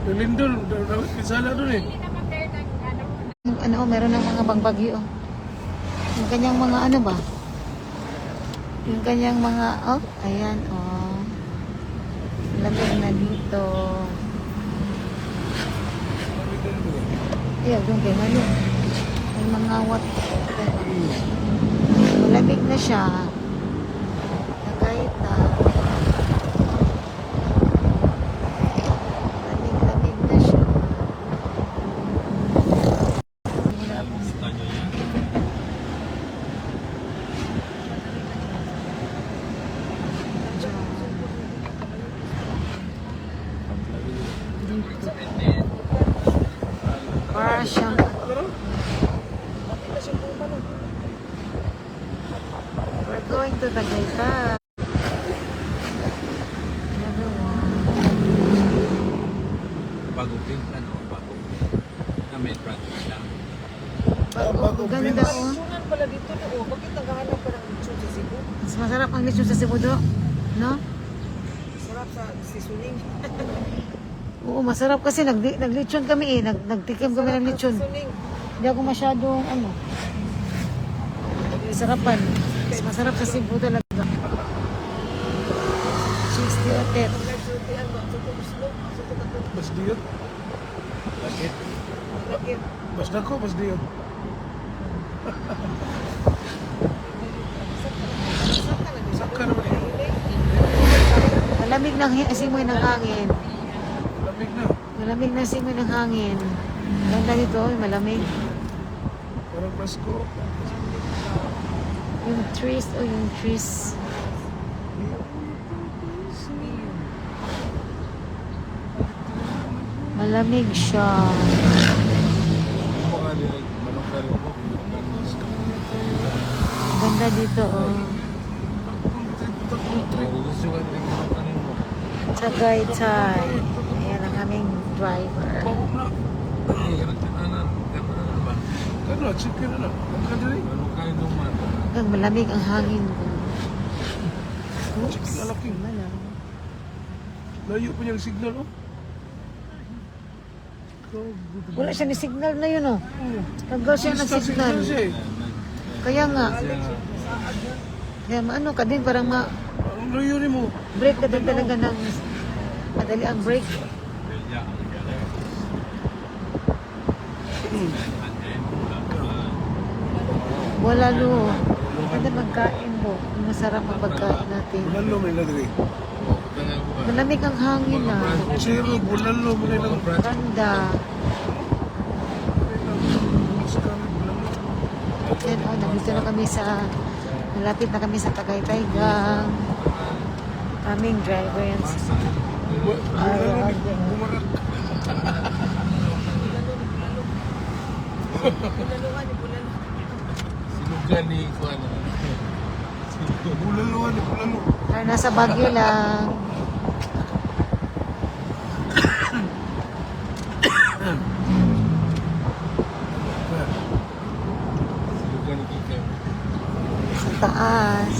Yung lindol, pinsala doon eh. Ano, meron ng mga bangbagyo. Yung kanyang mga ano ba? Yung kanyang mga, oh, ayan, oh. Lamig na dito. Ayan, doon kayo ngayon. May mga wat. Malamig na siya. Na kahit na. Lamig na siya. Para siyang we're going to Tagaytay. Another one. Bagong plan o bagong na may practice lang. Bago, ganda oh. Sunan pala dito no. Oh, bakit naghahanap ka ng lechon sa Cebu? Mas masarap ang lechon sa Cebu do. No? Sarap sa seasoning. Oo, masarap kasi naglechon kami eh. Nagtikim kami ng lechon. Seasoning. Hindi ako masyadong ano. Sarapan. Mas masarap sa Cebu talaga. Cheese tiotet. Nagsultian ba? Sa Tuguslo? Sa Tuguslo? Mas diyot. Bakit? Bakit? Mas dako, mas diyot. Saka naman eh. Malamig ng simoy ng hangin. Lamig na. Malamig na simoy ng hangin. Ganda nito, malamig. Parang Pasko. Yung trees, oh yung trees. Malamig siya. Mga direct manok ka rin ako. Ganda dito, oh. Gusto ka rin mo. Tagaytay. Ayan ang aming driver. Bago na. Ay, ganun na ba? Kano, chicken na lang. Ang kadali. Ano kayo naman? Hanggang malamig ang hangin ko. Oops. Chicken na laki. Malam. Layo pa niyang signal, oh. Wala siya ni signal na yun, oh. Hanggang siya Basta nag-signal. siya eh. Kaya nga. Kaya ano ka din, parang Ang layo ni mo. break ka din talaga ng madali ang break. Wala lo. Ganda magkain mo. Masarap ang pagkain natin. Bulalo may lagay. Malamig ang hangin na. Zero, bulalo mo na lang. Ganda. Yan o, nandito na kami sa, malapit na kami sa Tagaytay gang. Aming driver yan. Bulalo ni bumarak. Bulaluhan ni Bulalo. Sinugan ni Kuan. Bulalo ni bulalo. Ay, nasa Baguio lang. Sinugan ni Kika. Sa taas.